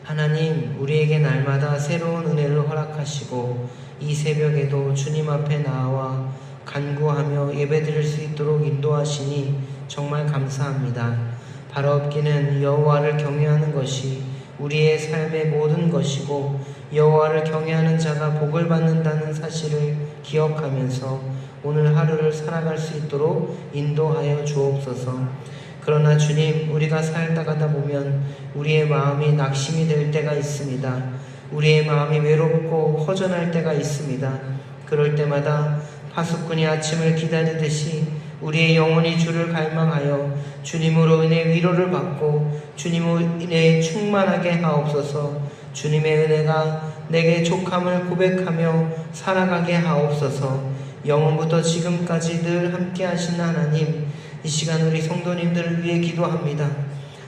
하나님, 우리에게 날마다 새로운 은혜를 허락하시고 이 새벽에도 주님 앞에 나와 간구하며 예배드릴 수 있도록 인도하시니 정말 감사합니다. 바라옵기는 여호와를 경외하는 것이 우리의 삶의 모든 것이고 여호와를 경외하는 자가 복을 받는다는 사실을 기억하면서 오늘 하루를 살아갈 수 있도록 인도하여 주옵소서. 그러나 주님, 우리가 살다 가다 보면 우리의 마음이 낙심이 될 때가 있습니다. 우리의 마음이 외롭고 허전할 때가 있습니다. 그럴 때마다 파수꾼이 아침을 기다리듯이 우리의 영혼이 주를 갈망하여 주님으로 인해 위로를 받고 주님으로 인해 충만하게 하옵소서. 주님의 은혜가 내게 족함을 고백하며 살아가게 하옵소서. 영원부터 지금까지 늘 함께 하신 하나님, 이 시간 우리 성도님들을 위해 기도합니다.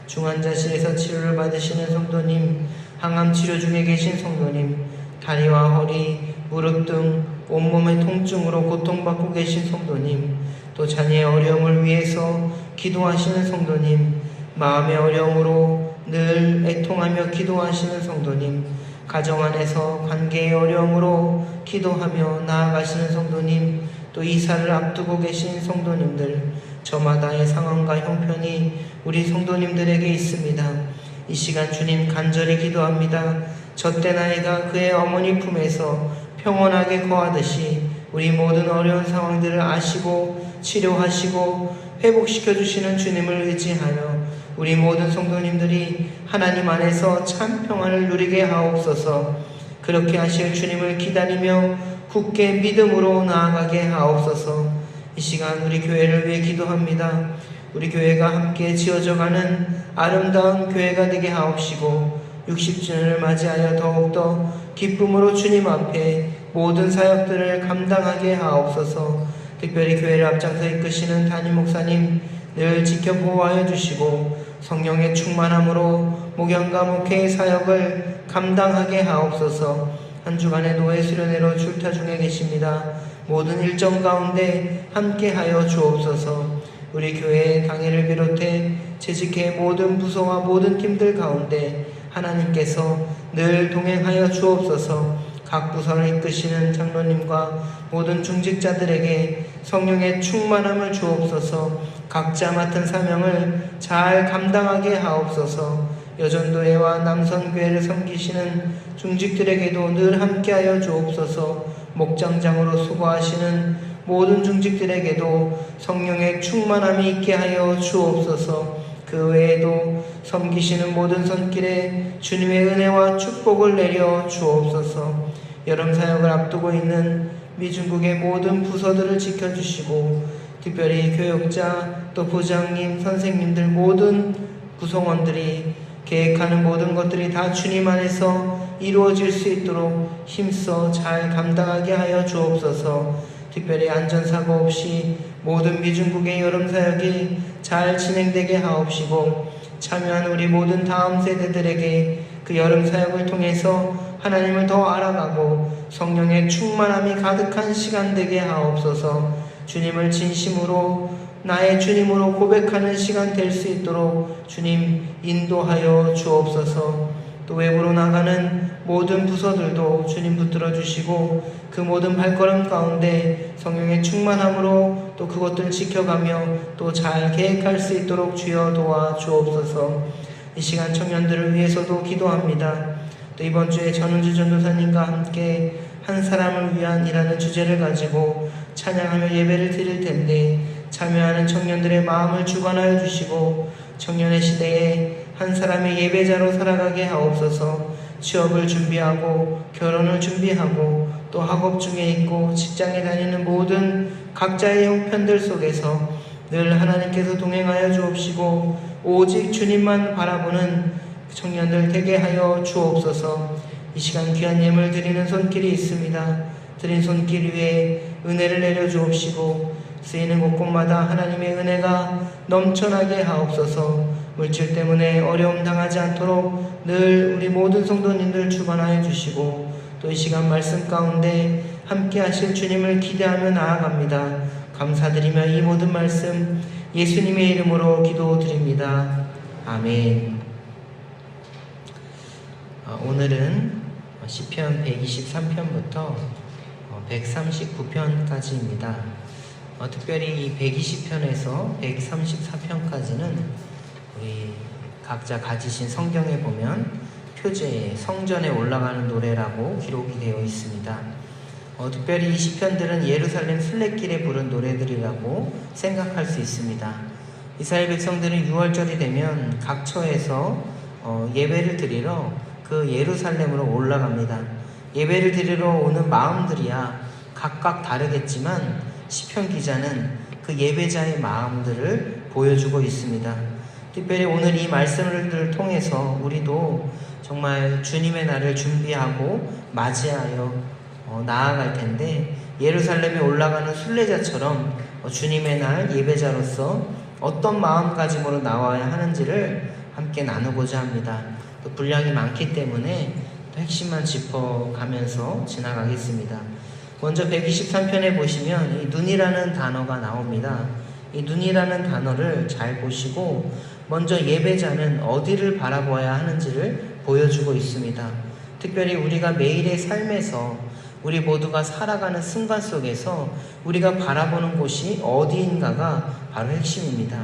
중환자실에서 치료를 받으시는 성도님, 항암 치료 중에 계신 성도님, 다리와 허리, 무릎 등 온몸의 통증으로 고통받고 계신 성도님, 또 자녀의 어려움을 위해서 기도하시는 성도님, 마음의 어려움으로 늘 애통하며 기도하시는 성도님, 가정 안에서 관계의 어려움으로 기도하며 나아가시는 성도님, 또 이사를 앞두고 계신 성도님들, 저마다의 상황과 형편이 우리 성도님들에게 있습니다. 이 시간 주님 간절히 기도합니다. 젖된 아이가 그의 어머니 품에서 평온하게 거하듯이 우리 모든 어려운 상황들을 아시고 치료하시고 회복시켜 주시는 주님을 의지하여 우리 모든 성도님들이 하나님 안에서 참 평안을 누리게 하옵소서. 그렇게 하실 주님을 기다리며 굳게 믿음으로 나아가게 하옵소서. 이 시간 우리 교회를 위해 기도합니다. 우리 교회가 함께 지어져가는 아름다운 교회가 되게 하옵시고 60주년을 맞이하여 더욱더 기쁨으로 주님 앞에 모든 사역들을 감당하게 하옵소서. 특별히 교회를 앞장서 이끄시는 담임 목사님 늘 지켜 보호하여 주시고 성령의 충만함으로 목양과 목회의 사역을 감당하게 하옵소서. 한 주간의 노예 수련회로 출타 중에 계십니다. 모든 일정 가운데 함께하여 주옵소서. 우리 교회의 당회를 비롯해 재직회 모든 부서와 모든 팀들 가운데 하나님께서 늘 동행하여 주옵소서. 각 부서를 이끄시는 장로님과 모든 중직자들에게 성령의 충만함을 주옵소서. 각자 맡은 사명을 잘 감당하게 하옵소서. 여전도회와 남선교회를 섬기시는 중직들에게도 늘 함께하여 주옵소서. 목장장으로 수고하시는 모든 중직들에게도 성령의 충만함이 있게 하여 주옵소서. 그 외에도 섬기시는 모든 손길에 주님의 은혜와 축복을 내려 주옵소서. 여름 사역을 앞두고 있는 미중국의 모든 부서들을 지켜주시고 특별히 교육자 또 부장님 선생님들 모든 구성원들이 계획하는 모든 것들이 다 주님 안에서 이루어질 수 있도록 힘써 잘 감당하게 하여 주옵소서. 특별히 안전사고 없이 모든 미중국의 여름사역이 잘 진행되게 하옵시고 참여한 우리 모든 다음 세대들에게 그 여름사역을 통해서 하나님을 더 알아가고 성령의 충만함이 가득한 시간 되게 하옵소서. 주님을 진심으로 나의 주님으로 고백하는 시간 될 수 있도록 주님 인도하여 주옵소서. 또 외부로 나가는 모든 부서들도 주님 붙들어 주시고 그 모든 발걸음 가운데 성령의 충만함으로 또 그것들을 지켜가며 또 잘 계획할 수 있도록 주여 도와 주옵소서. 이 시간 청년들을 위해서도 기도합니다. 또 이번 주에 전은주 전도사님과 함께 한 사람을 위한 이라는 주제를 가지고 찬양하며 예배를 드릴 텐데 참여하는 청년들의 마음을 주관하여 주시고 청년의 시대에 한 사람의 예배자로 살아가게 하옵소서. 취업을 준비하고 결혼을 준비하고 또 학업 중에 있고 직장에 다니는 모든 각자의 형편들 속에서 늘 하나님께서 동행하여 주옵시고 오직 주님만 바라보는 청년들 되게 하여 주옵소서. 이 시간 귀한 예물 드리는 손길이 있습니다. 드린 손길 위에 은혜를 내려 주옵시고 쓰이는 곳곳마다 하나님의 은혜가 넘쳐나게 하옵소서. 물질 때문에 어려움 당하지 않도록 늘 우리 모든 성도님들 주관하여 주시고 또 이 시간 말씀 가운데 함께 하실 주님을 기대하며 나아갑니다. 감사드리며 이 모든 말씀 예수님의 이름으로 기도드립니다. 아멘. 오늘은 시편 123편부터 139편까지입니다. 특별히 이 120편에서 134편까지는 우리 각자 가지신 성경에 보면 표제에 성전에 올라가는 노래라고 기록이 되어 있습니다. 특별히 이 시편들은 예루살렘 순례길에 부른 노래들이라고 생각할 수 있습니다. 이스라엘 백성들은 6월절이 되면 각 처에서 예배를 드리러 그 예루살렘으로 올라갑니다. 예배를 드리러 오는 마음들이야 각각 다르겠지만 시편 기자는 그 예배자의 마음들을 보여주고 있습니다. 특별히 오늘 이 말씀을 통해서 우리도 정말 주님의 날을 준비하고 맞이하여 나아갈 텐데, 예루살렘에 올라가는 순례자처럼 주님의 날 예배자로서 어떤 마음가짐으로 나와야 하는지를 함께 나누고자 합니다. 또 분량이 많기 때문에 핵심만 짚어가면서 지나가겠습니다. 먼저 123편에 보시면 이 눈이라는 단어가 나옵니다. 이 눈이라는 단어를 잘 보시고 먼저 예배자는 어디를 바라보아야 하는지를 보여주고 있습니다. 특별히 우리가 매일의 삶에서 우리 모두가 살아가는 순간 속에서 우리가 바라보는 곳이 어디인가가 바로 핵심입니다.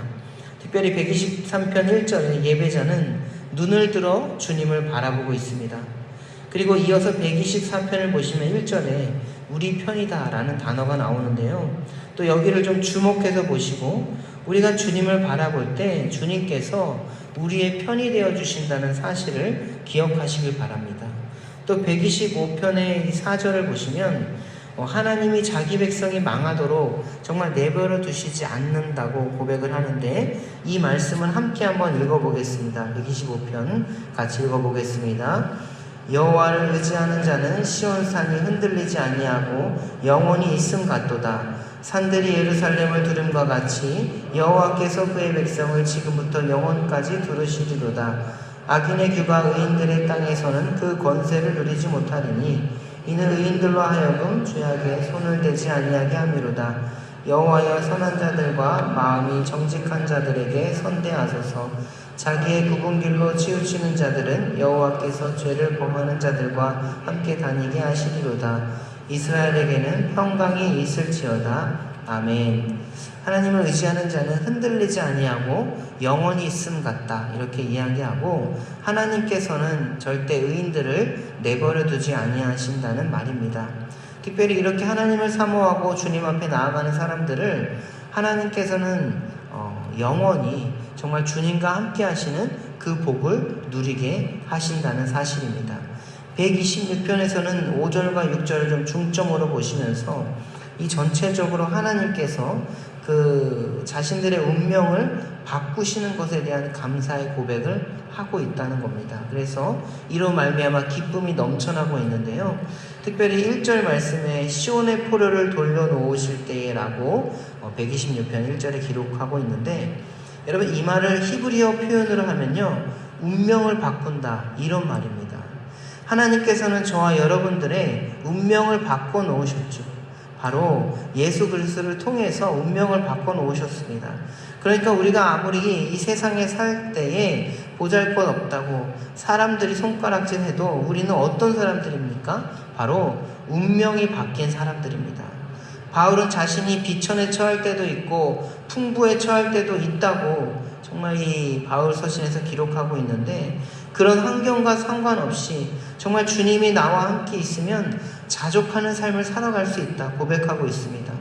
특별히 123편 1절에 예배자는 눈을 들어 주님을 바라보고 있습니다. 그리고 이어서 124편을 보시면 1절에 우리 편이다 라는 단어가 나오는데요. 또 여기를 좀 주목해서 보시고 우리가 주님을 바라볼 때 주님께서 우리의 편이 되어 주신다는 사실을 기억하시길 바랍니다. 또 125편의 4절을 보시면 하나님이 자기 백성이 망하도록 정말 내버려 두시지 않는다고 고백을 하는데, 이 말씀은 함께 한번 읽어보겠습니다. 125편 같이 읽어보겠습니다. 여호와를 의지하는 자는 시온산이 흔들리지 아니하고 영원히 있음 같도다. 산들이 예루살렘을 두름과 같이 여호와께서 그의 백성을 지금부터 영원까지 두르시리로다. 악인의 규가 의인들의 땅에서는 그 권세를 누리지 못하리니 이는 의인들로 하여금 죄악에 손을 대지 아니하게 함이로다. 여호와여 선한 자들과 마음이 정직한 자들에게 선대하소서. 자기의 굽은 길로 치우치는 자들은 여호와께서 죄를 범하는 자들과 함께 다니게 하시리로다. 이스라엘에게는 평강이 있을지어다. 아멘. 하나님을 의지하는 자는 흔들리지 아니하고 영원히 있음 같다, 이렇게 이야기하고, 하나님께서는 절대 의인들을 내버려 두지 아니하신다는 말입니다. 특별히 이렇게 하나님을 사모하고 주님 앞에 나아가는 사람들을 하나님께서는 영원히 정말 주님과 함께 하시는 그 복을 누리게 하신다는 사실입니다. 126편에서는 5절과 6절을 좀 중점으로 보시면서 이 전체적으로 하나님께서 그 자신들의 운명을 바꾸시는 것에 대한 감사의 고백을 하고 있다는 겁니다. 그래서 이로 말미암아 기쁨이 넘쳐나고 있는데요. 특별히 1절 말씀에 시온의 포로를 돌려놓으실 때라고 126편 1절에 기록하고 있는데, 여러분 이 말을 히브리어 표현으로 하면요, 운명을 바꾼다, 이런 말입니다. 하나님께서는 저와 여러분들의 운명을 바꿔놓으셨죠. 바로 예수 그리스도를 통해서 운명을 바꿔놓으셨습니다. 그러니까 우리가 아무리 이 세상에 살 때에 보잘것없다고 사람들이 손가락질해도 우리는 어떤 사람들입니까? 바로 운명이 바뀐 사람들입니다. 바울은 자신이 비천에 처할 때도 있고 풍부에 처할 때도 있다고 정말 이 바울 서신에서 기록하고 있는데, 그런 환경과 상관없이 정말 주님이 나와 함께 있으면 자족하는 삶을 살아갈 수 있다 고백하고 있습니다.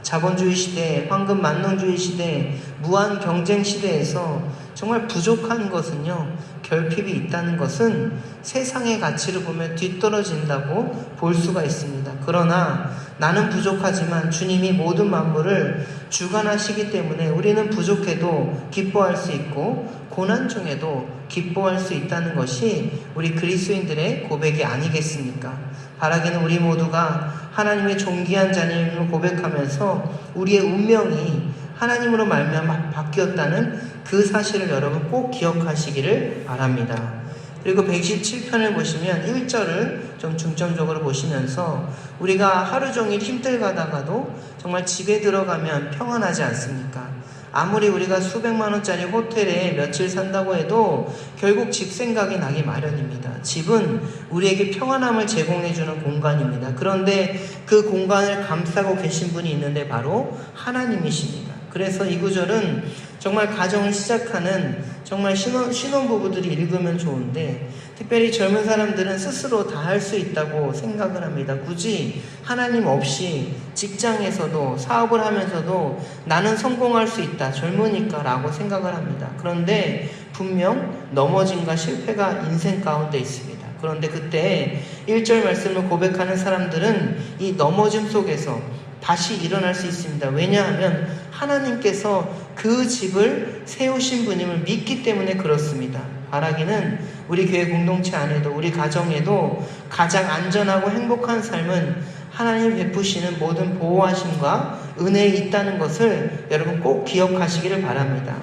자본주의 시대, 황금 만능주의 시대, 무한 경쟁 시대에서 정말 부족한 것은요, 결핍이 있다는 것은 세상의 가치를 보면 뒤떨어진다고 볼 수가 있습니다. 그러나 나는 부족하지만 주님이 모든 만물을 주관하시기 때문에 우리는 부족해도 기뻐할 수 있고 고난 중에도 기뻐할 수 있다는 것이 우리 그리스도인들의 고백이 아니겠습니까? 바라기는 우리 모두가 하나님의 존귀한 자님을 고백하면서 우리의 운명이 하나님으로 말미암아 바뀌었다는 그 사실을 여러분 꼭 기억하시기를 바랍니다. 그리고 117편을 보시면 1절을 좀 중점적으로 보시면서 우리가 하루 종일 힘들가다가도 정말 집에 들어가면 평안하지 않습니까? 아무리 우리가 수백만 원짜리 호텔에 며칠 산다고 해도 결국 집 생각이 나기 마련입니다. 집은 우리에게 평안함을 제공해주는 공간입니다. 그런데 그 공간을 감싸고 계신 분이 있는데 바로 하나님이십니다. 그래서 이 구절은 정말 가정을 시작하는 정말 신혼부부들이 읽으면 좋은데, 특별히 젊은 사람들은 스스로 다 할 수 있다고 생각을 합니다. 굳이 하나님 없이 직장에서도 사업을 하면서도 나는 성공할 수 있다, 젊으니까 라고 생각을 합니다. 그런데 분명 넘어짐과 실패가 인생 가운데 있습니다. 그런데 그때 1절 말씀을 고백하는 사람들은 이 넘어짐 속에서 다시 일어날 수 있습니다. 왜냐하면 하나님께서 그 집을 세우신 분임을 믿기 때문에 그렇습니다. 바라기는 우리 교회 공동체 안에도 우리 가정에도 가장 안전하고 행복한 삶은 하나님 베푸시는 모든 보호하심과 은혜에 있다는 것을 여러분 꼭 기억하시기를 바랍니다.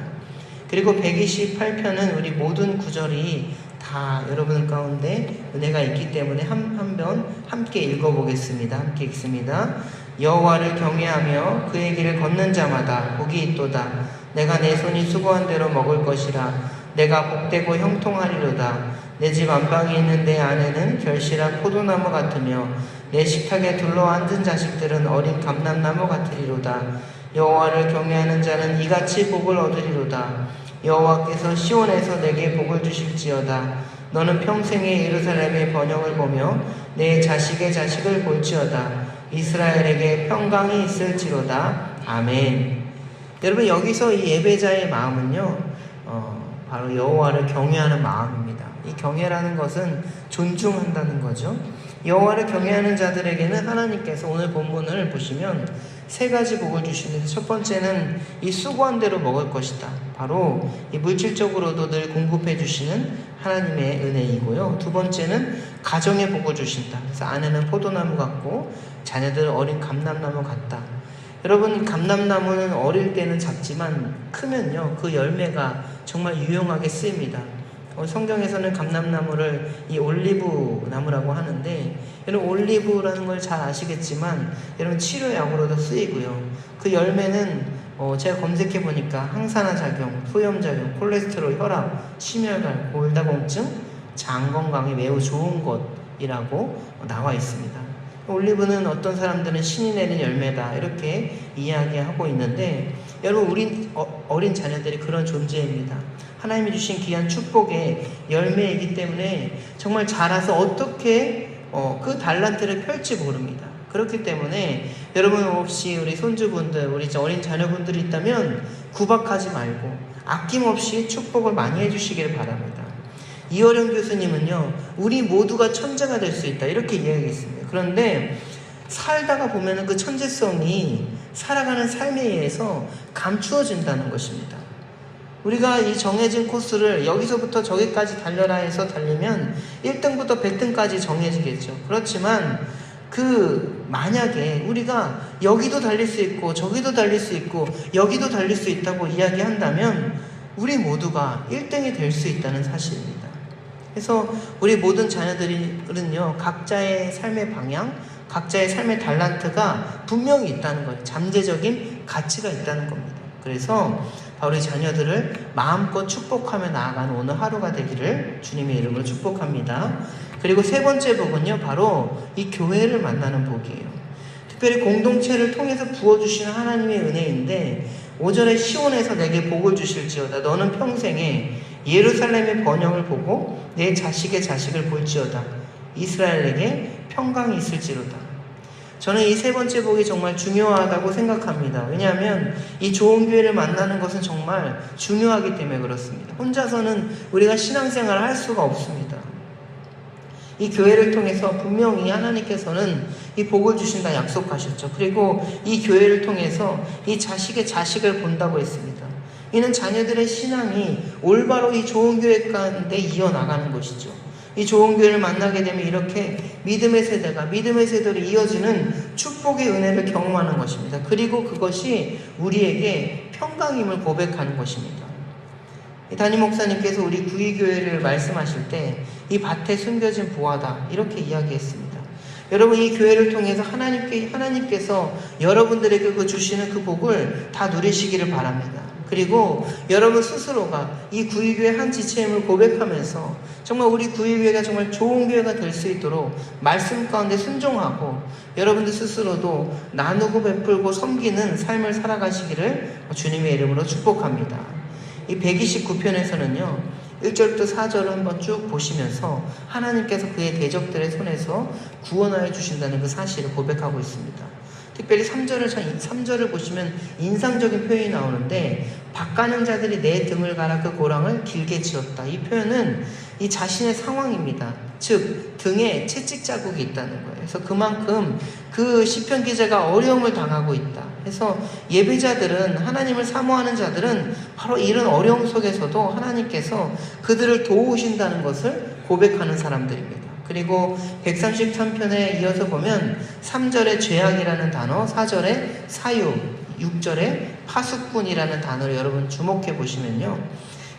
그리고 128편은 우리 모든 구절이 다 여러분 가운데 은혜가 있기 때문에 한번 함께 읽어보겠습니다. 함께 읽습니다. 여호와를 경외하며 그의 길을 걷는 자마다 복이 있도다. 내가 내 손이 수고한 대로 먹을 것이라. 내가 복되고 형통하리로다. 내 집 안방에 있는 내 아내는 결실한 포도나무 같으며 내 식탁에 둘러앉은 자식들은 어린 감람나무 같으리로다. 여호와를 경외하는 자는 이같이 복을 얻으리로다. 여호와께서 시온에서 내게 복을 주실지어다. 너는 평생에 예루살렘의 번영을 보며 내 자식의 자식을 볼지어다. 이스라엘에게 평강이 있을지로다. 아멘. 여러분, 여기서 이 예배자의 마음은요, 바로 여호와를 경외하는 마음입니다. 이 경외라는 것은 존중한다는 거죠. 여호와를 경외하는 자들에게는 하나님께서 오늘 본문을 보시면 세 가지 복을 주시는데, 첫 번째는 이 수고한 대로 먹을 것이다. 바로 이 물질적으로도 늘 공급해 주시는 하나님의 은혜이고요. 두 번째는 가정의 복을 주신다. 그래서 아내는 포도나무 같고 자녀들은 어린 감람나무 같다. 여러분, 감람나무는 어릴 때는 작지만 크면요, 그 열매가 정말 유용하게 쓰입니다. 성경에서는 감람나무를 이 올리브 나무라고 하는데, 여러분 올리브라는 걸 잘 아시겠지만 여러분 치료약으로도 쓰이고요. 그 열매는 제가 검색해 보니까 항산화 작용, 소염 작용, 콜레스테롤, 혈압, 심혈관, 골다공증, 장 건강에 매우 좋은 것이라고 나와 있습니다. 올리브는 어떤 사람들은 신이 내린 열매다 이렇게 이야기하고 있는데, 여러분 우리 어린 자녀들이 그런 존재입니다. 하나님이 주신 귀한 축복의 열매이기 때문에 정말 자라서 어떻게 그 달란트를 펼지 모릅니다. 그렇기 때문에 여러분 혹시 우리 손주분들, 우리 어린 자녀분들이 있다면 구박하지 말고 아낌없이 축복을 많이 해주시길 바랍니다. 이어령 교수님은요, 우리 모두가 천재가 될 수 있다 이렇게 이야기했습니다. 그런데 살다가 보면 그 천재성이 살아가는 삶에 의해서 감추어진다는 것입니다. 우리가 이 정해진 코스를 여기서부터 저기까지 달려라 해서 달리면 1등부터 100등까지 정해지겠죠. 그렇지만 만약에 우리가 여기도 달릴 수 있고 저기도 달릴 수 있고 여기도 달릴 수 있다고 이야기한다면 우리 모두가 1등이 될 수 있다는 사실입니다. 그래서 우리 모든 자녀들은요, 각자의 삶의 방향, 각자의 삶의 달란트가 분명히 있다는 거예요. 잠재적인 가치가 있다는 겁니다. 그래서 우리 자녀들을 마음껏 축복하며 나아가는 오늘 하루가 되기를 주님의 이름으로 축복합니다. 그리고 세 번째 복은요, 바로 이 교회를 만나는 복이에요. 특별히 공동체를 통해서 부어주시는 하나님의 은혜인데, 5절에 시온에서 내게 복을 주실지어다. 너는 평생에 예루살렘의 번영을 보고 내 자식의 자식을 볼지어다. 이스라엘에게 평강이 있을지로다. 저는 이 세 번째 복이 정말 중요하다고 생각합니다. 왜냐하면 이 좋은 교회를 만나는 것은 정말 중요하기 때문에 그렇습니다. 혼자서는 우리가 신앙생활을 할 수가 없습니다. 이 교회를 통해서 분명히 하나님께서는 이 복을 주신다 약속하셨죠. 그리고 이 교회를 통해서 이 자식의 자식을 본다고 했습니다. 이는 자녀들의 신앙이 올바로 이 좋은 교회 가운데 이어나가는 것이죠. 이 좋은 교회를 만나게 되면 이렇게 믿음의 세대로 이어지는 축복의 은혜를 경험하는 것입니다. 그리고 그것이 우리에게 평강임을 고백하는 것입니다. 담임 목사님께서 우리 구의교회를 말씀하실 때 이 밭에 숨겨진 보화다 이렇게 이야기했습니다. 여러분, 이 교회를 통해서 하나님께서 여러분들에게 주시는 그 복을 다 누리시기를 바랍니다. 그리고 여러분 스스로가 이 구일교회 한 지체임을 고백하면서 정말 우리 구일교회가 정말 좋은 교회가 될 수 있도록 말씀 가운데 순종하고 여러분들 스스로도 나누고 베풀고 섬기는 삶을 살아가시기를 주님의 이름으로 축복합니다. 이 129편에서는요 1절부터 4절을 한번 쭉 보시면서 하나님께서 그의 대적들의 손에서 구원하여 주신다는 그 사실을 고백하고 있습니다. 특별히 3절을 보시면 인상적인 표현이 나오는데 밭가는 자들이 내 등을 갈아 그 고랑을 길게 지었다. 이 표현은 이 자신의 상황입니다. 즉 등에 채찍 자국이 있다는 거예요. 그래서 그만큼 그 시편 기자가 어려움을 당하고 있다. 그래서 예배자들은 하나님을 사모하는 자들은 바로 이런 어려움 속에서도 하나님께서 그들을 도우신다는 것을 고백하는 사람들입니다. 그리고 133편에 이어서 보면 3절에 죄악이라는 단어, 4절에 사유, 6절에 파수꾼이라는 단어를 여러분 주목해 보시면요.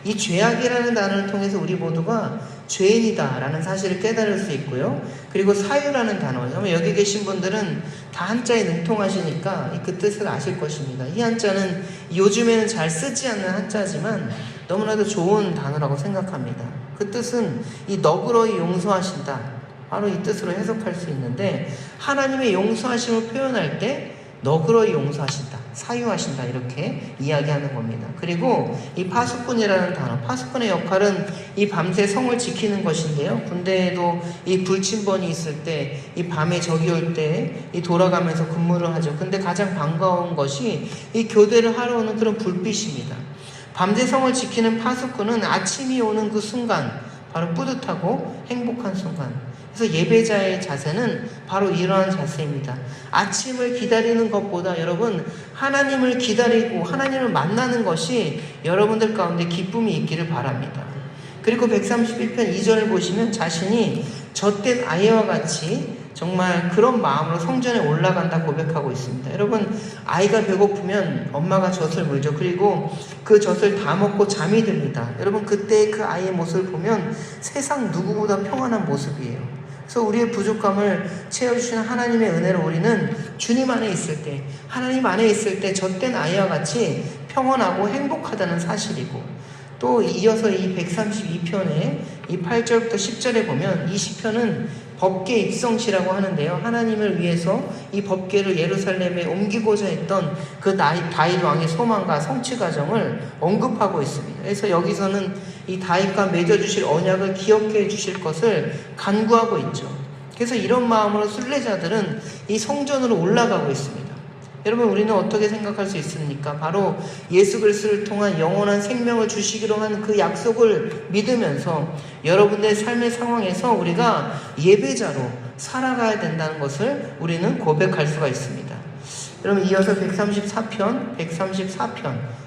이 죄악이라는 단어를 통해서 우리 모두가 죄인이다 라는 사실을 깨달을 수 있고요. 그리고 사유라는 단어, 여기 계신 분들은 다 한자에 능통하시니까 그 뜻을 아실 것입니다. 이 한자는 요즘에는 잘 쓰지 않는 한자지만 너무나도 좋은 단어라고 생각합니다. 그 뜻은 이 너그러이 용서하신다, 바로 이 뜻으로 해석할 수 있는데 하나님의 용서하심을 표현할 때 너그러이 용서하신다, 사유하신다 이렇게 이야기하는 겁니다. 그리고 이 파수꾼이라는 단어, 파수꾼의 역할은 이 밤새 성을 지키는 것인데요. 군대에도 이 불침번이 있을 때, 이 밤에 적이 올 때 이 돌아가면서 근무를 하죠. 근데 가장 반가운 것이 이 교대를 하러 오는 그런 불빛입니다. 밤새 성을 지키는 파수꾼은 아침이 오는 그 순간 바로 뿌듯하고 행복한 순간. 그래서 예배자의 자세는 바로 이러한 자세입니다. 아침을 기다리는 것보다 여러분 하나님을 기다리고 하나님을 만나는 것이 여러분들 가운데 기쁨이 있기를 바랍니다. 그리고 131편 2절을 보시면 자신이 젖된 아이와 같이 정말 그런 마음으로 성전에 올라간다 고백하고 있습니다. 여러분 아이가 배고프면 엄마가 젖을 물죠. 그리고 그 젖을 다 먹고 잠이 듭니다. 여러분 그때 그 아이의 모습을 보면 세상 누구보다 평안한 모습이에요. 그래서 우리의 부족함을 채워주시는 하나님의 은혜로 우리는 주님 안에 있을 때, 하나님 안에 있을 때 젖된 아이와 같이 평온하고 행복하다는 사실이고, 또 이어서 이 132편에 이 8절부터 10절에 보면 이 시편은 법궤 입성시라고 하는데요. 하나님을 위해서 이 법궤를 예루살렘에 옮기고자 했던 그 다윗 왕의 소망과 성취 과정을 언급하고 있습니다. 그래서 여기서는 이 다윗과 맺어주실 언약을 기억해 주실 것을 간구하고 있죠. 그래서 이런 마음으로 순례자들은 이 성전으로 올라가고 있습니다. 여러분 우리는 어떻게 생각할 수 있습니까? 바로 예수 그리스도를 통한 영원한 생명을 주시기로 한 그 약속을 믿으면서 여러분의 삶의 상황에서 우리가 예배자로 살아가야 된다는 것을 우리는 고백할 수가 있습니다. 여러분 이어서 134편,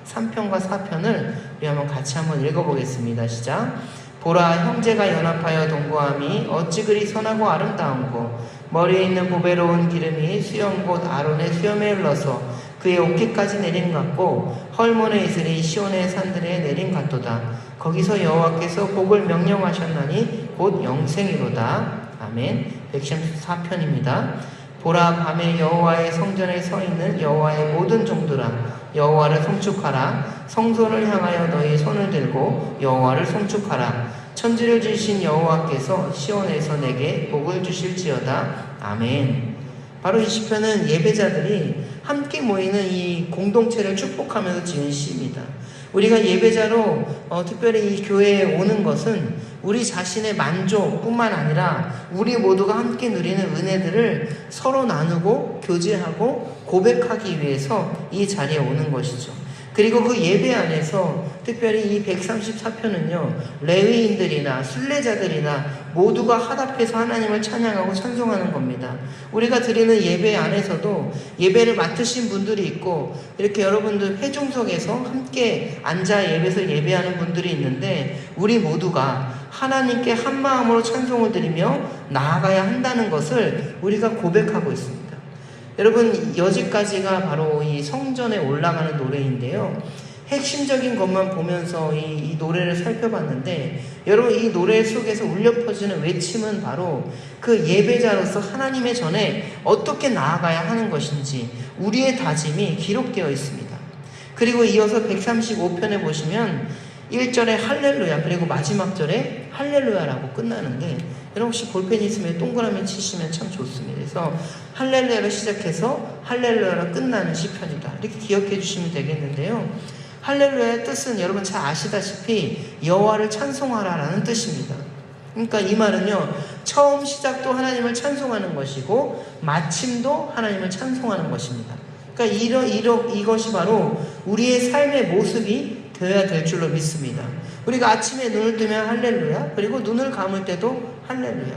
3편과 4편을 우리 같이 한번 읽어보겠습니다. 시작. 보라 형제가 연합하여 동거함이 어찌 그리 선하고 아름다운고 머리에 있는 보배로운 기름이 수염곧 아론의 수염에 흘러서 그의 어깨까지 내림 같고 헐몬의 이슬이 시온의 산들에 내림 같도다. 거기서 여호와께서 복을 명령하셨나니 곧 영생이로다. 아멘. 114편입니다. 보라 밤에 여호와의 성전에 서 있는 여호와의 모든 종들아 여호와를 송축하라. 성소를 향하여 너희 손을 들고 여호와를 송축하라. 천지를 지으신 여호와께서 시온에서 내게 복을 주실지어다. 아멘. 바로 이 시편은 예배자들이 함께 모이는 이 공동체를 축복하면서 지은 시입니다. 우리가 예배자로 특별히 이 교회에 오는 것은 우리 자신의 만족뿐만 아니라 우리 모두가 함께 누리는 은혜들을 서로 나누고 교제하고 고백하기 위해서 이 자리에 오는 것이죠. 그리고 그 예배 안에서 특별히 이 134편은요 레위인들이나 순례자들이나 모두가 화답해서 하나님을 찬양하고 찬송하는 겁니다. 우리가 드리는 예배 안에서도 예배를 맡으신 분들이 있고 이렇게 여러분들 회중석에서 함께 앉아 예배에서 예배하는 분들이 있는데 우리 모두가 하나님께 한 마음으로 찬송을 드리며 나아가야 한다는 것을 우리가 고백하고 있습니다. 여러분 여기까지가 바로 이 성전에 올라가는 노래인데요. 핵심적인 것만 보면서 이 노래를 살펴봤는데 여러분 이 노래 속에서 울려 퍼지는 외침은 바로 그 예배자로서 하나님의 전에 어떻게 나아가야 하는 것인지 우리의 다짐이 기록되어 있습니다. 그리고 이어서 135편에 보시면 1절에 할렐루야, 그리고 마지막 절에 할렐루야라고 끝나는데, 여러분 혹시 볼펜 있으면 동그라미 치시면 참 좋습니다. 그래서 할렐루야로 시작해서 할렐루야로 끝나는 시편이다, 이렇게 기억해 주시면 되겠는데요. 할렐루야의 뜻은 여러분 잘 아시다시피 여호와를 찬송하라라는 뜻입니다. 그러니까 이 말은요, 처음 시작도 하나님을 찬송하는 것이고 마침도 하나님을 찬송하는 것입니다. 그러니까 이것이 바로 우리의 삶의 모습이 되어야 될 줄로 믿습니다. 우리가 아침에 눈을 뜨면 할렐루야, 그리고 눈을 감을 때도 할렐루야.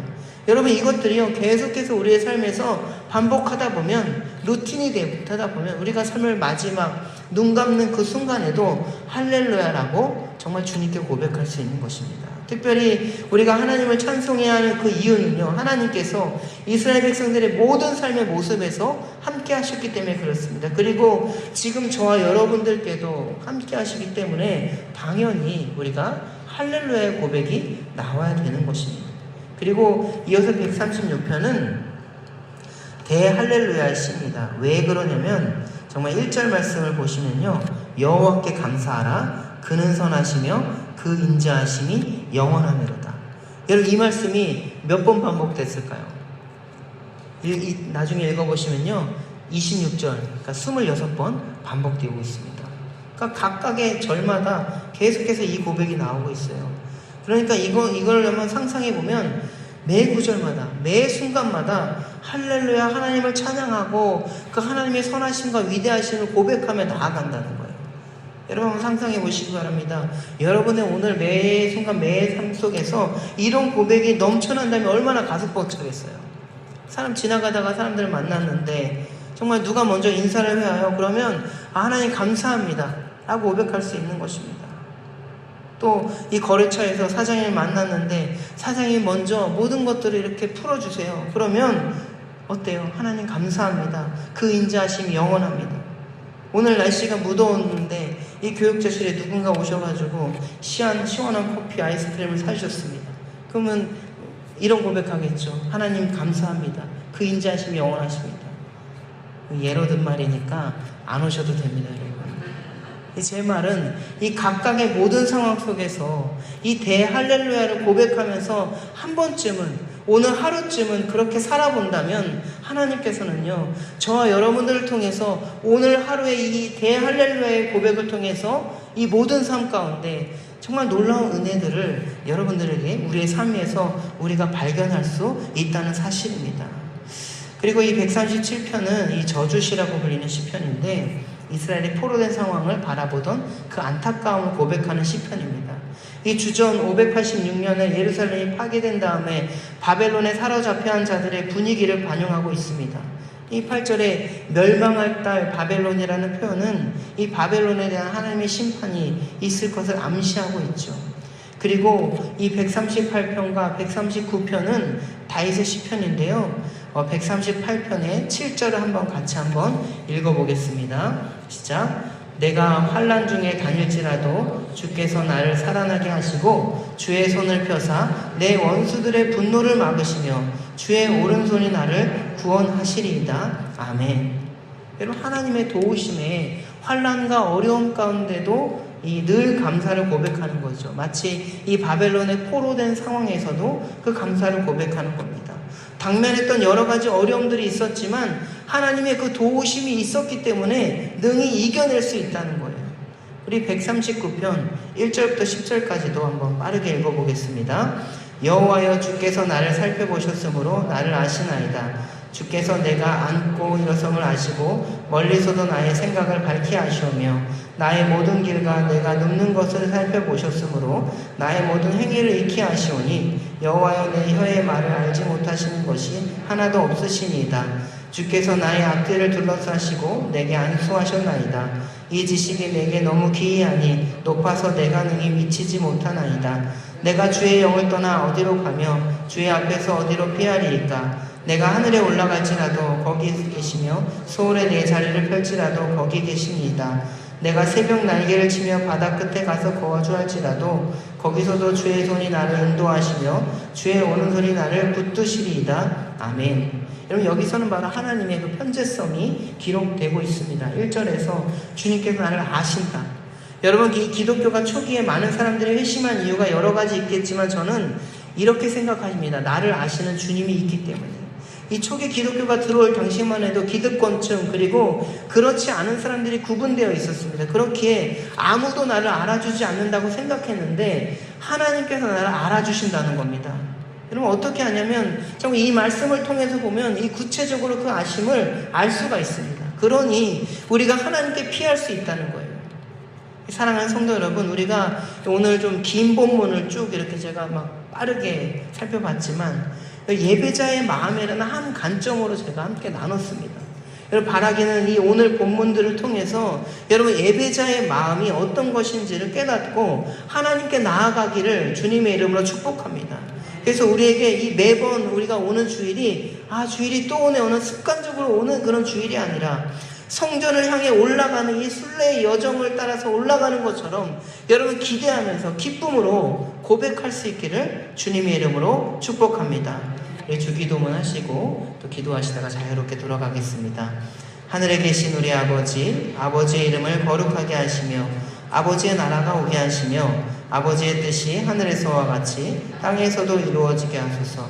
여러분 이것들이요, 계속해서 우리의 삶에서 반복하다 보면, 루틴이 되다 보면 우리가 삶을 마지막 눈 감는 그 순간에도 할렐루야라고 정말 주님께 고백할 수 있는 것입니다. 특별히 우리가 하나님을 찬송해야 하는 그 이유는요, 하나님께서 이스라엘 백성들의 모든 삶의 모습에서 함께 하셨기 때문에 그렇습니다. 그리고 지금 저와 여러분들께도 함께 하시기 때문에 당연히 우리가 할렐루야의 고백이 나와야 되는 것입니다. 그리고 이어서 136편은 대할렐루야의 시입니다. 왜 그러냐면 정말 1절 말씀을 보시면요, 여호와께 감사하라, 그는 선하시며 그 인자하심이 영원하미로다. 여러분 이 말씀이 몇 번 반복됐을까요? 나중에 읽어보시면요, 26절, 그러니까 26번 반복되고 있습니다. 그러니까 각각의 절마다 계속해서 이 고백이 나오고 있어요. 그러니까 이걸 한번 상상해 보면 매 구절마다, 매 순간마다 할렐루야, 하나님을 찬양하고 그 하나님의 선하심과 위대하심을 고백하며 나아간다는 거예요. 여러분 한번 상상해 보시기 바랍니다. 여러분의 오늘 매 순간 매 삶 속에서 이런 고백이 넘쳐난다면 얼마나 가슴 벅차겠어요. 사람 지나가다가 사람들을 만났는데 정말 누가 먼저 인사를 해요. 그러면 하나님 감사합니다 라고 고백할 수 있는 것입니다. 또 이 거래처에서 사장님을 만났는데 사장님이 먼저 모든 것들을 이렇게 풀어주세요. 그러면 어때요? 하나님 감사합니다. 그 인자하심이 영원합니다. 오늘 날씨가 무더웠는데 이 교육자실에 누군가 오셔가지고 시원한 커피, 아이스크림을 사주셨습니다. 그러면 이런 고백하겠죠. 하나님 감사합니다. 그 인자하심이 영원하십니다. 예로 든 말이니까 안 오셔도 됩니다, 여러분. 제 말은 이 각각의 모든 상황 속에서 이 대할렐루야를 고백하면서 한 번쯤은, 오늘 하루쯤은 그렇게 살아본다면 하나님께서는요, 저와 여러분들을 통해서 오늘 하루의 이 대할렐루야의 고백을 통해서 이 모든 삶 가운데 정말 놀라운 은혜들을 여러분들에게 우리의 삶에서 우리가 발견할 수 있다는 사실입니다. 그리고 이 137편은 이 저주시라고 불리는 시편인데, 이스라엘의 포로된 상황을 바라보던 그 안타까움을 고백하는 시편입니다. 이 주전 586년에 예루살렘이 파괴된 다음에 바벨론에 사로잡혀한 자들의 분위기를 반영하고 있습니다. 이 8절에 멸망할 딸 바벨론이라는 표현은 이 바벨론에 대한 하나님의 심판이 있을 것을 암시하고 있죠. 그리고 이 138편과 139편은 다윗의 시편인데요. 138편의 7절을 같이 한번 읽어보겠습니다. 시작. 내가 환난 중에 다닐지라도 주께서 나를 살아나게 하시고 주의 손을 펴사 내 원수들의 분노를 막으시며 주의 오른손이 나를 구원하시리이다. 아멘. 여러분 하나님의 도우심에 환난과 어려움 가운데도 늘 감사를 고백하는 거죠. 마치 이 바벨론의 포로된 상황에서도 그 감사를 고백하는 겁니다. 당면했던 여러 가지 어려움들이 있었지만 하나님의 그 도우심이 있었기 때문에 능히 이겨낼 수 있다는 거예요. 우리 139편 1절부터 10절까지도 한번 빠르게 읽어보겠습니다. 여호와여 주께서 나를 살펴보셨으므로 나를 아시나이다. 주께서 내가 앉고 일어섬을 아시고 멀리서도 나의 생각을 밝히 아시오며 나의 모든 길과 내가 눕는 것을 살펴보셨으므로 나의 모든 행위를 익히 아시오니 여호와여 내 혀의 말을 알지 못하시는 것이 하나도 없으시니이다. 주께서 나의 앞뒤를 둘러싸시고 내게 안수하셨나이다. 이 지식이 내게 너무 기이하니 높아서 내가 능히 미치지 못하나이다. 내가 주의 영을 떠나 어디로 가며 주의 앞에서 어디로 피하리이까. 내가 하늘에 올라갈지라도 거기 계시며 소홀에 내 자리를 펼지라도 거기 계시니이다. 내가 새벽 날개를 치며 바다 끝에 가서 거주할지라도 거기서도 주의 손이 나를 인도하시며 주의 오른손이 나를 붙드시리이다. 아멘. 여러분, 여기서는 바로 하나님의 그 편재성이 기록되고 있습니다. 1절에서 주님께서 나를 아신다. 여러분, 기독교가 초기에 많은 사람들이 회심한 이유가 여러 가지 있겠지만 저는 이렇게 생각합니다. 나를 아시는 주님이 있기 때문에. 이 초기 기독교가 들어올 당시만 해도 기득권층 그리고 그렇지 않은 사람들이 구분되어 있었습니다. 그렇기에 아무도 나를 알아주지 않는다고 생각했는데 하나님께서 나를 알아주신다는 겁니다. 여러분, 어떻게 하냐면 정말 이 말씀을 통해서 보면 이 구체적으로 그 아심을 알 수가 있습니다. 그러니 우리가 하나님께 피할 수 있다는 거예요. 사랑하는 성도 여러분, 우리가 오늘 좀 긴 본문을 쭉 이렇게 제가 막 빠르게 살펴봤지만 예배자의 마음이라는 한 관점으로 제가 함께 나눴습니다. 여러분, 바라기는 이 오늘 본문들을 통해서 여러분 예배자의 마음이 어떤 것인지를 깨닫고 하나님께 나아가기를 주님의 이름으로 축복합니다. 그래서 우리에게 이 매번 우리가 오는 주일이 주일이 또 오네 오는 습관적으로 오는 그런 주일이 아니라 성전을 향해 올라가는 이 순례의 여정을 따라서 올라가는 것처럼 여러분 기대하면서 기쁨으로 고백할 수 있기를 주님의 이름으로 축복합니다. 주기도문 하시고 또 기도하시다가 자유롭게 돌아가겠습니다. 하늘에 계신 우리 아버지, 아버지의 이름을 거룩하게 하시며 아버지의 나라가 오게 하시며 아버지의 뜻이 하늘에서와 같이 땅에서도 이루어지게 하소서.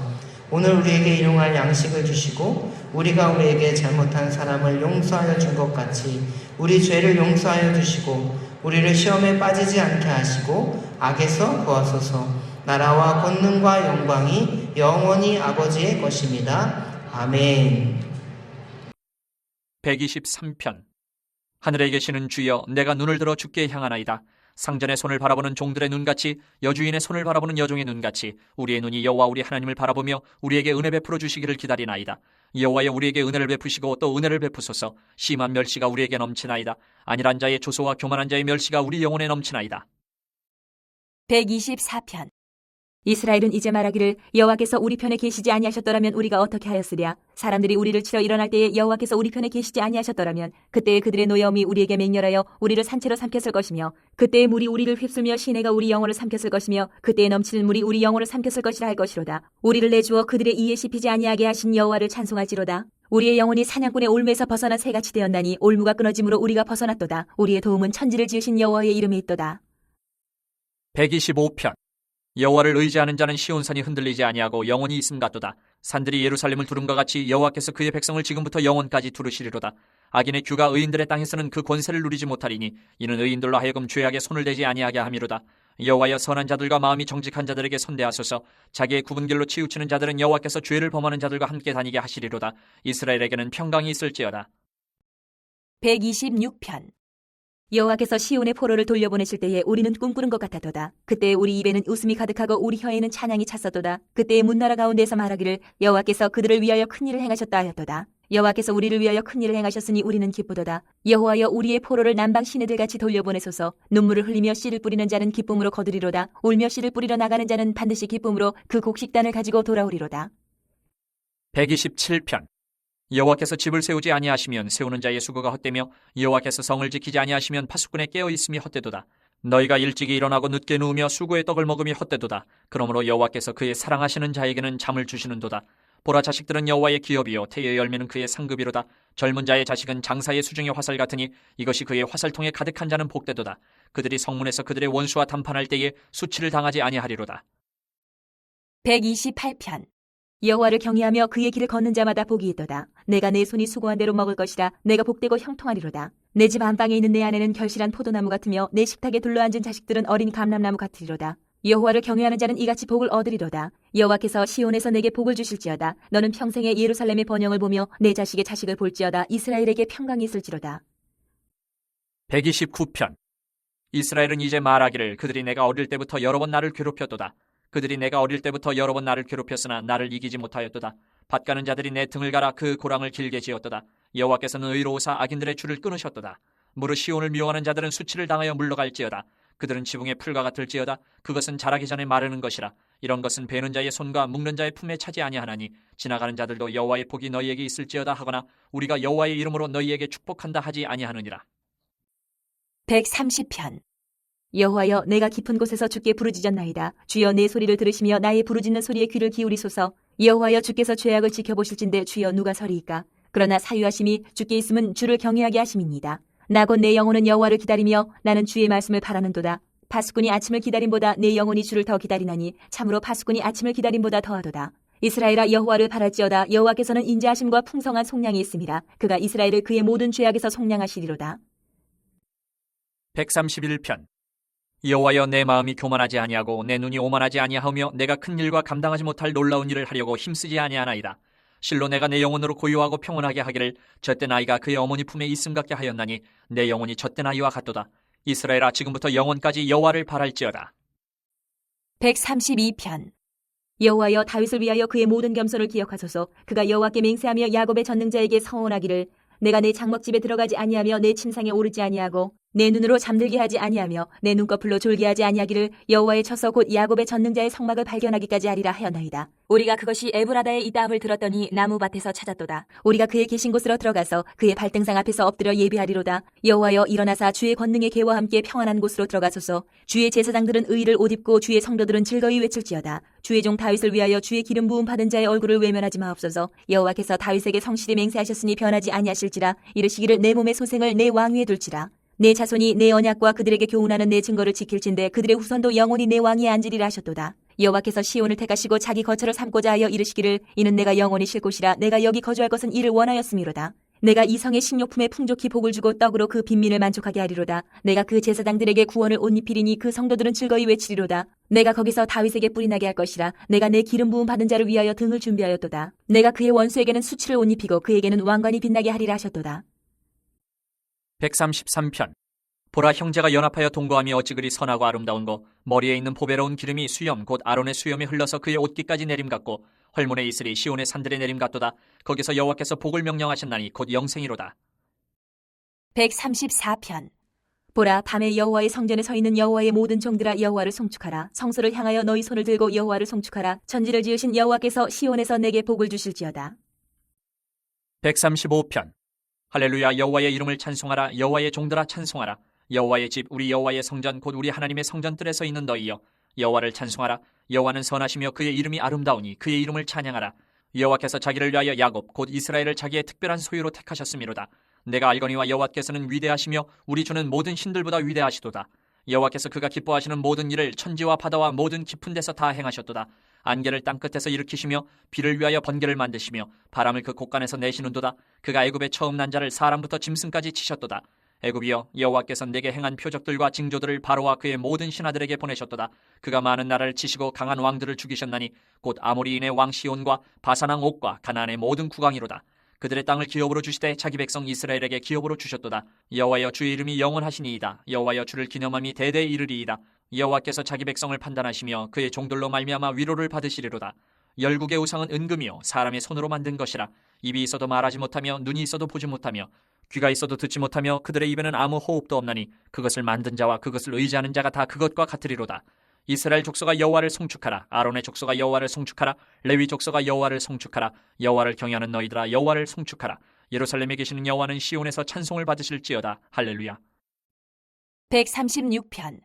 오늘 우리에게 일용할 양식을 주시고 우리가 우리에게 잘못한 사람을 용서하여 준 것 같이 우리 죄를 용서하여 주시고 우리를 시험에 빠지지 않게 하시고 악에서 구하소서. 나라와 권능과 영광이 영원히 아버지의 것입니다. 아멘. 123편. 하늘에 계시는 주여, 내가 눈을 들어 주께 향하나이다. 상전의 손을 바라보는 종들의 눈같이, 여주인의 손을 바라보는 여종의 눈같이 우리의 눈이 여호와 우리 하나님을 바라보며 우리에게 은혜 베풀어 주시기를 기다리나이다. 여호와여, 우리에게 은혜를 베푸시고 또 은혜를 베푸소서. 심한 멸시가 우리에게 넘치나이다. 안일한 자의 조소와 교만한 자의 멸시가 우리 영혼에 넘치나이다. 124편. 이스라엘은 이제 말하기를 여호와께서 우리 편에 계시지 아니하셨더라면 우리가 어떻게 하였으랴. 사람들이 우리를 치러 일어날 때에 여호와께서 우리 편에 계시지 아니하셨더라면 그때에 그들의 노여움이 우리에게 맹렬하여 우리를 산채로 삼켰을 것이며 그때의 물이 우리를 휩쓸며 시내가 우리 영혼을 삼켰을 것이며 그때에 넘치는 물이 우리 영혼을 삼켰을 것이라 할 것이로다. 우리를 내주어 그들의 이에 씹히지 아니하게 하신 여호와를 찬송할지로다. 우리의 영혼이 사냥꾼의 올무에서 벗어나 새같이 되었나니 올무가 끊어짐으로 우리가 벗어났도다. 우리의 도움은 천지를 지으신 여호와의 이름에 있도다. 125편. 여호와를 의지하는 자는 시온산이 흔들리지 아니하고 영원히 있음 같도다. 산들이 예루살렘을 두름과 같이 여호와께서 그의 백성을 지금부터 영원까지 두르시리로다. 악인의 규가 의인들의 땅에서는 그 권세를 누리지 못하리니 이는 의인들로 하여금 죄악에 손을 대지 아니하게 함이로다. 여호와여, 선한 자들과 마음이 정직한 자들에게 선대하소서. 자기의 굽은 길로 치우치는 자들은 여호와께서 죄를 범하는 자들과 함께 다니게 하시리로다. 이스라엘에게는 평강이 있을지어다. 126편. 여호와께서 시온의 포로를 돌려보내실 때에 우리는 꿈꾸는 것 같았도다. 그때 우리 입에는 웃음이 가득하고 우리 혀에는 찬양이 찼었도다. 그때의 문나라 가운데서 말하기를 여호와께서 그들을 위하여 큰 일을 행하셨다 하였도다. 여호와께서 우리를 위하여 큰 일을 행하셨으니 우리는 기쁘도다. 여호와여, 우리의 포로를 남방 시내들같이 돌려보내소서. 눈물을 흘리며 씨를 뿌리는 자는 기쁨으로 거두리로다. 울며 씨를 뿌리러 나가는 자는 반드시 기쁨으로 그 곡식단을 가지고 돌아오리로다. 127편. 여호와께서 집을 세우지 아니하시면 세우는 자의 수고가 헛되며 여호와께서 성을 지키지 아니하시면 파수꾼의 깨어있음이 헛되도다. 너희가 일찍이 일어나고 늦게 누우며 수고의 떡을 먹음이 헛되도다. 그러므로 여호와께서 그의 사랑하시는 자에게는 잠을 주시는도다. 보라, 자식들은 여호와의 기업이요 태의 열매는 그의 상급이로다. 젊은 자의 자식은 장사의 수중의 화살 같으니 이것이 그의 화살통에 가득한 자는 복되도다. 그들이 성문에서 그들의 원수와 담판할 때에 수치를 당하지 아니하리로다. 128편. 여호와를 경외하며 그의 길을 걷는 자마다 복이 있도다. 내가 내 손이 수고한 대로 먹을 것이라. 내가 복되고 형통하리로다. 내 집 안방에 있는 내 아내는 결실한 포도나무 같으며 내 식탁에 둘러앉은 자식들은 어린 감람나무 같으리로다. 여호와를 경외하는 자는 이같이 복을 얻으리로다. 여호와께서 시온에서 내게 복을 주실지어다. 너는 평생에 예루살렘의 번영을 보며 내 자식의 자식을 볼지어다. 이스라엘에게 평강이 있을지로다. 129편. 이스라엘은 이제 말하기를 그들이 내가 어릴 때부터 여러 번 나를 괴롭혔도다. 그들이 내가 어릴 때부터 여러 번 나를 괴롭혔으나 나를 이기지 못하였도다. 밭가는 자들이 내 등을 갈아 그 고랑을 길게 지었도다. 여호와께서는 의로우사 악인들의 줄을 끊으셨도다. 무릇 시온을 미워하는 자들은 수치를 당하여 물러갈지어다. 그들은 지붕의 풀과 같을지어다. 그것은 자라기 전에 마르는 것이라. 이런 것은 베는 자의 손과 묶는 자의 품에 차지 아니하나니 지나가는 자들도 여호와의 복이 너희에게 있을지어다 하거나 우리가 여호와의 이름으로 너희에게 축복한다 하지 아니하느니라. 130편. 여호와여, 내가 깊은 곳에서 주께 부르짖었나이다. 주여, 내 소리를 들으시며 나의 부르짖는 소리에 귀를 기울이소서. 여호와여, 주께서 죄악을 지켜보실진데 주여 누가 서리이까? 그러나 사유하심이 주께 있음은 주를 경외하게 하심입니다. 나 곧 내 영혼은 여호와를 기다리며 나는 주의 말씀을 바라는도다. 파수꾼이 아침을 기다림보다 내 영혼이 주를 더 기다리나니 참으로 파수꾼이 아침을 기다림보다 더하도다. 이스라엘아, 여호와를 바랄지어다. 여호와께서는 인자하심과 풍성한 속량이 있음이라. 그가 이스라엘을 그의 모든 죄악에서 속량하시리로다. 131편. 여호와여, 내 마음이 교만하지 아니하고 내 눈이 오만하지 아니하며 내가 큰 일과 감당하지 못할 놀라운 일을 하려고 힘쓰지 아니하나이다. 실로 내가 내 영혼으로 고요하고 평온하게 하기를 젖된 아이가 그의 어머니 품에 있음 같게 하였나니 내 영혼이 젖된 아이와 같도다. 이스라엘아, 지금부터 영원까지 여호와를 바랄지어다. 132편. 여호와여, 다윗을 위하여 그의 모든 겸손을 기억하소서. 그가 여호와께 맹세하며 야곱의 전능자에게 서원하기를 내가 내 장막집에 들어가지 아니하며 내 침상에 오르지 아니하고 내 눈으로 잠들게 하지 아니하며 내 눈꺼풀로 졸게 하지 아니하기를 여호와의 처소 곧 야곱의 전능자의 성막을 발견하기까지 하리라 하였나이다. 우리가 그것이 에브라다의 이 답을 들었더니 나무밭에서 찾았도다. 우리가 그의 계신 곳으로 들어가서 그의 발등상 앞에서 엎드려 예비하리로다. 여호와여, 일어나사 주의 권능의 계와 함께 평안한 곳으로 들어가소서. 주의 제사장들은 의를 옷 입고 주의 성도들은 즐거이 외칠지어다. 주의 종 다윗을 위하여 주의 기름 부음 받은 자의 얼굴을 외면하지 마옵소서. 여호와께서 다윗에게 성실히 맹세하셨으니 변하지 아니하실지라. 이르시기를 내 몸의 소생을 내 왕위에 둘지라. 내 자손이 내 언약과 그들에게 교훈하는 내 증거를 지킬진대 그들의 후손도 영원히 내 왕위에 앉으리라 하셨도다. 여호와께서 시온을 택하시고 자기 거처를 삼고자 하여 이르시기를 이는 내가 영원히 쉴 곳이라. 내가 여기 거주할 것은 이를 원하였음이로다. 내가 이 성의 식료품에 풍족히 복을 주고 떡으로 그 빈민을 만족하게 하리로다. 내가 그 제사장들에게 구원을 옷 입히리니 그 성도들은 즐거이 외치리로다. 내가 거기서 다윗에게 뿔이 나게 할 것이라. 내가 내 기름 부음 받은 자를 위하여 등을 준비하였도다. 내가 그의 원수에게는 수치를 옷 입히고 그에게는 왕관이 빛나게 하리라 하셨도다. 133편. 보라, 형제가 연합하여 동거함이 어찌 그리 선하고 아름다운고 머리에 있는 보배로운 기름이 수염 곧 아론의 수염이 흘러서 그의 옷깃까지 내림 같고 헐문의 이슬이 시온의 산들의 내림 같도다. 거기서 여호와께서 복을 명령하셨나니 곧 영생이로다. 134편. 보라, 밤에 여호와의 성전에 서 있는 여호와의 모든 종들아, 여호와를 송축하라. 성소를 향하여 너희 손을 들고 여호와를 송축하라. 천지를 지으신 여호와께서 시온에서 내게 복을 주실지어다. 135편. 할렐루야, 여호와의 이름을 찬송하라. 여호와의 종들아 찬송하라. 여호와의 집, 우리 여호와의 성전 곧 우리 하나님의 성전들에 서 있는 너희여, 여호와를 찬송하라. 여호와는 선하시며 그의 이름이 아름다우니 그의 이름을 찬양하라. 여호와께서 자기를 위하여 야곱 곧 이스라엘을 자기의 특별한 소유로 택하셨음이로다. 내가 알거니와 여호와께서는 위대하시며 우리 주는 모든 신들보다 위대하시도다. 여호와께서 그가 기뻐하시는 모든 일을 천지와 바다와 모든 깊은 데서 다 행하셨도다. 안개를 땅끝에서 일으키시며 비를 위하여 번개를 만드시며 바람을 그 곳간에서 내시는도다. 그가 애굽의 처음 난 자를 사람부터 짐승까지 치셨도다. 애굽이여, 여호와께서 내게 행한 표적들과 징조들을 바로와 그의 모든 신하들에게 보내셨도다. 그가 많은 나라를 치시고 강한 왕들을 죽이셨나니 곧 아모리인의 왕 시온과 바산왕 옥과 가나안의 모든 국왕이로다. 그들의 땅을 기업으로 주시되 자기 백성 이스라엘에게 기업으로 주셨도다. 여호와여, 주의 이름이 영원하시니이다. 여호와여, 주를 기념함이 대대에 이르리이다. 여호와께서 자기 백성을 판단하시며 그의 종들로 말미암아 위로를 받으시리로다. 열국의 우상은 은금이요 사람의 손으로 만든 것이라. 입이 있어도 말하지 못하며 눈이 있어도 보지 못하며 귀가 있어도 듣지 못하며 그들의 입에는 아무 호흡도 없나니 그것을 만든 자와 그것을 의지하는 자가 다 그것과 같으리로다. 이스라엘 족속아, 여호와를 송축하라. 아론의 족속아, 여호와를 송축하라. 레위 족속아, 여호와를 송축하라. 여호와를 경외하는 너희들아, 여호와를 송축하라. 예루살렘에 계시는 여호와는 시온에서 찬송을 받으실지어다. 할렐루야. 136편.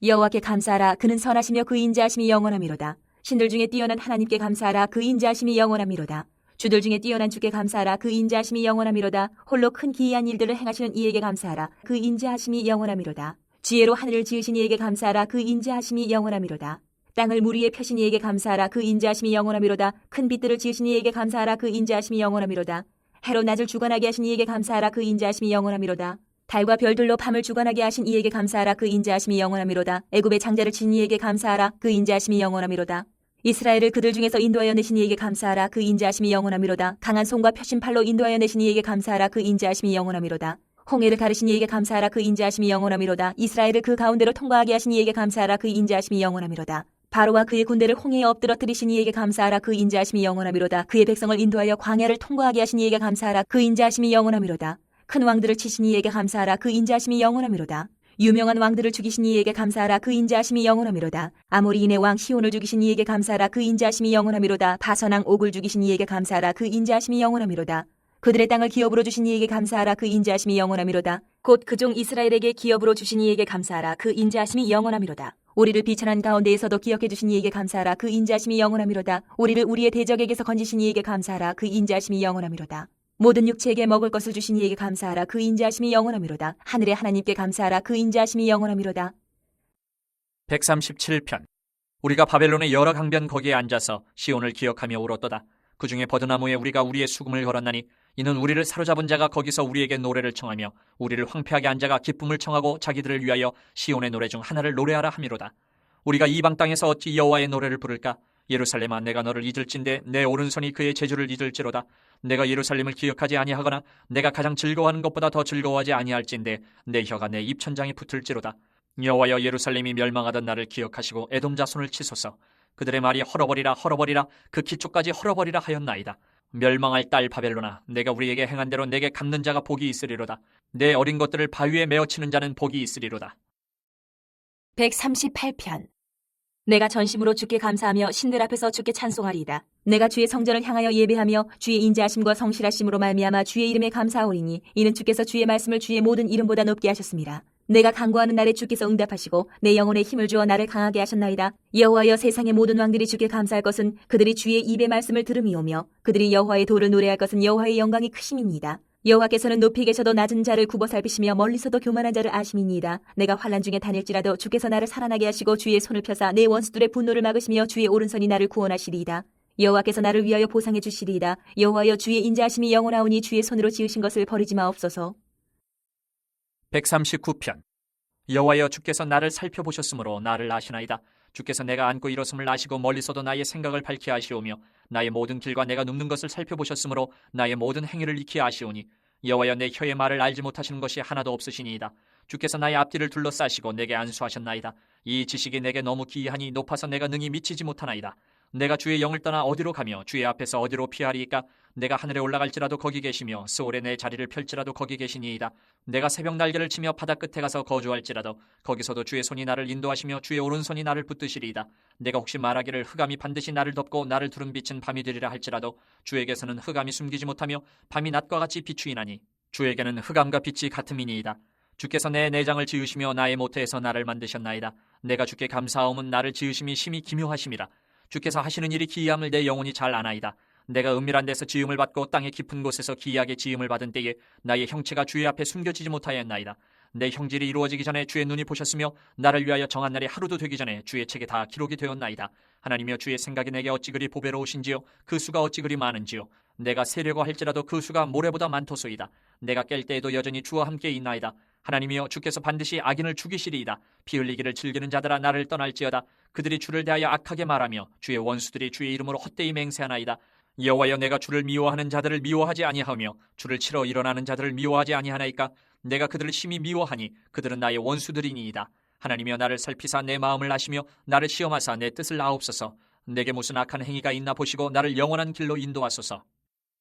여호와께 감사하라. 그는 선하시며 그 인자하심이 영원함이로다. 신들 중에 뛰어난 하나님께 감사하라. 그 인자하심이 영원함이로다. 주들 중에 뛰어난 주께 감사하라. 그 인자하심이 영원함이로다. 홀로 큰 기이한 일들을 행하시는 이에게 감사하라. 그 인자하심이 영원함이로다. 지혜로 하늘을 지으신 이에게 감사하라. 그 인자하심이 영원함이로다. 땅을 물 위에 펴신 이에게 감사하라. 그 인자하심이 영원함이로다. 큰 빛들을 지으신 이에게 감사하라. 그 인자하심이 영원함이로다. 해로 낮을 주관하게 하신 이에게 감사하라. 그 인자하심이 영원함이로다. 달과 별들로 밤을 주관하게 하신 이에게 감사하라. 그 인자하심이 영원함이로다. 애굽의 장자를 친 이에게 감사하라. 그 인자하심이 영원함이로다. 이스라엘을 그들 중에서 인도하여 내신 이에게 감사하라. 그 인자하심이 영원함이로다. 강한 손과 펴신 팔로 인도하여 내신 이에게 감사하라. 그 인자하심이 영원함이로다. 홍해를 가르신 이에게 감사하라. 그 인자하심이 영원함이로다. 이스라엘을 그 가운데로 통과하게 하신 이에게 감사하라. 그 인자하심이 영원함이로다. 바로와 그의 군대를 홍해에 엎드러뜨리신 이에게 감사하라. 그 인자하심이 영원함이로다. 그의 백성을 인도하여 광야를 통과하게 하신 이에게 감사하라. 그 인자하심이 영원함이로다. 큰 왕들을 치신 이에게 감사하라. 그 인자하심이 영원함이로다. 유명한 왕들을 죽이신 이에게 감사하라. 그 인자하심이 영원함이로다. 아모리인의 왕 시온을 죽이신 이에게 감사하라. 그 인자하심이 영원함이로다. 바선왕 옥을 죽이신 이에게 감사하라. 그 인자하심이 영원함이로다. 그들의 땅을 기업으로 주신 이에게 감사하라. 그 인자하심이 영원하미로다. 곧 그 종 이스라엘에게 기업으로 주신 이에게 감사하라. 그 인자하심이 영원하미로다. 우리를 비천한 가운데에서도 기억해 주신 이에게 감사하라. 그 인자하심이 영원하미로다. 우리를 우리의 대적에게서 건지신 이에게 감사하라. 그 인자하심이 영원하미로다. 모든 육체에게 먹을 것을 주신 이에게 감사하라. 그 인자하심이 영원하미로다. 하늘의 하나님께 감사하라. 그 인자하심이 영원하미로다. 137편. 우리가 바벨론의 여러 강변 거기에 앉아서 시온을 기억하며 울었도다. 그 중에 버드나무에 우리가 우리의 수금을 걸었나니 이는 우리를 사로잡은 자가 거기서 우리에게 노래를 청하며 우리를 황폐하게 한 자가 기쁨을 청하고 자기들을 위하여 시온의 노래 중 하나를 노래하라 함이로다. 우리가 이방 땅에서 어찌 여호와의 노래를 부를까? 예루살렘아, 내가 너를 잊을진대 내 오른손이 그의 제주를 잊을지로다. 내가 예루살렘을 기억하지 아니하거나 내가 가장 즐거워하는 것보다 더 즐거워하지 아니할진대 내 혀가 내 입천장에 붙을지로다. 여호와여, 예루살렘이 멸망하던 날을 기억하시고 에돔 자손을 치소서. 그들의 말이 헐어버리라 헐어버리라 그 기초까지 헐어버리라 하였나이다. 멸망할 딸 바벨론아, 내가 우리에게 행한 대로 내게 갚는 자가 복이 있으리로다. 내 어린 것들을 바위에 메어치는 자는 복이 있으리로다. 138편. 내가 전심으로 주께 감사하며 신들 앞에서 주께 찬송하리이다. 내가 주의 성전을 향하여 예배하며 주의 인자하심과 성실하심으로 말미암아 주의 이름에 감사하오리니 이는 주께서 주의 말씀을 주의 모든 이름보다 높게 하셨습니다. 내가 간구하는 날에 주께서 응답하시고 내 영혼에 힘을 주어 나를 강하게 하셨나이다. 여호와여, 세상의 모든 왕들이 주께 감사할 것은 그들이 주의 입의 말씀을 들음이오며 그들이 여호와의 도를 노래할 것은 여호와의 영광이 크심이니이다. 여호와께서는 높이 계셔도 낮은 자를 굽어 살피시며 멀리서도 교만한 자를 아심이니이다. 내가 환난 중에 다닐지라도 주께서 나를 살아나게 하시고 주의 손을 펴사 내 원수들의 분노를 막으시며 주의 오른손이 나를 구원하시리이다. 여호와께서 나를 위하여 보상해 주시리이다. 여호와여, 주의 인자하심이 영원하오니 주의 손으로 지으신 것을 버리지 마옵소서. 139편. 여호와여, 주께서 나를 살펴보셨으므로 나를 아시나이다. 주께서 내가 앉고 일어섬을 아시고 멀리서도 나의 생각을 밝히 아시오며 나의 모든 길과 내가 눕는 것을 살펴보셨으므로 나의 모든 행위를 익히 아시오니 여호와여, 내 혀의 말을 알지 못하시는 것이 하나도 없으시니이다. 주께서 나의 앞뒤를 둘러싸시고 내게 안수하셨나이다. 이 지식이 내게 너무 기이하니 높아서 내가 능히 미치지 못하나이다. 내가 주의 영을 떠나 어디로 가며 주의 앞에서 어디로 피하리이까? 내가 하늘에 올라갈지라도 거기 계시며 스올에 내 자리를 펼지라도 거기 계시니이다. 내가 새벽 날개를 치며 바다 끝에 가서 거주할지라도 거기서도 주의 손이 나를 인도하시며 주의 오른손이 나를 붙드시리이다. 내가 혹시 말하기를 흑암이 반드시 나를 덮고 나를 두른 빛은 밤이 되리라 할지라도 주에게서는 흑암이 숨기지 못하며 밤이 낮과 같이 비추이나니 주에게는 흑암과 빛이 같음이니이다. 주께서 내 내장을 지으시며 나의 모태에서 나를 만드셨나이다. 내가 주께 감사하옴은 나를 지으심이 심히 기묘하심이라. 주께서 하시는 일이 기이함을 내 영혼이 잘 아나이다. 내가 은밀한 데서 지음을 받고 땅의 깊은 곳에서 기이하게 지음을 받은 때에 나의 형체가 주의 앞에 숨겨지지 못하였나이다. 내 형질이 이루어지기 전에 주의 눈이 보셨으며 나를 위하여 정한 날이 하루도 되기 전에 주의 책에 다 기록이 되었나이다. 하나님이여, 주의 생각이 내게 어찌 그리 보배로우신지요, 그 수가 어찌 그리 많은지요. 내가 세려고 할지라도 그 수가 모래보다 많도소이다. 내가 깰 때에도 여전히 주와 함께 있나이다. 하나님이여, 주께서 반드시 악인을 죽이시리이다. 피 흘리기를 즐기는 자들아, 나를 떠날지어다. 그들이 주를 대하여 악하게 말하며 주의 원수들이 주의 이름으로 헛되이 맹세하나이다. 여호와여, 내가 주를 미워하는 자들을 미워하지 아니하며 주를 치러 일어나는 자들을 미워하지 아니하나이까? 내가 그들을 심히 미워하니 그들은 나의 원수들이니이다. 하나님이여, 나를 살피사 내 마음을 아시며 나를 시험하사 내 뜻을 아옵소서. 내게 무슨 악한 행위가 있나 보시고 나를 영원한 길로 인도하소서.